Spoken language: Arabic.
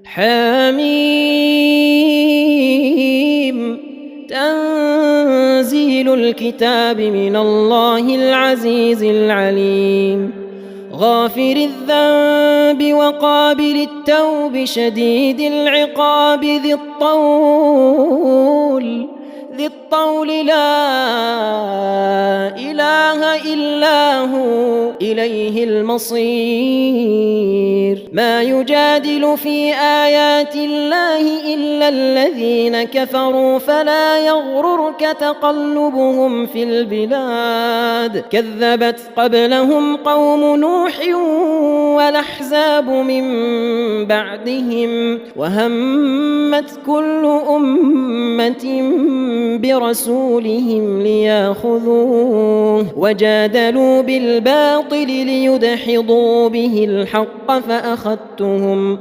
حميم تنزيل الكتاب من الله العزيز العليم غافر الذنب وقابل التوب شديد العقاب ذي الطول لا إله إلا هو إليه المصير ما يجادل في آيات الله إلا الذين كفروا فلا يغررك تقلبهم في البلاد كذبت قبلهم قوم نوح والأحزاب من بعدهم وهمت كل أمة برسولهم ليأخذوه وجادلوا بالباطل ليدحضوا به الحق فأخذتهم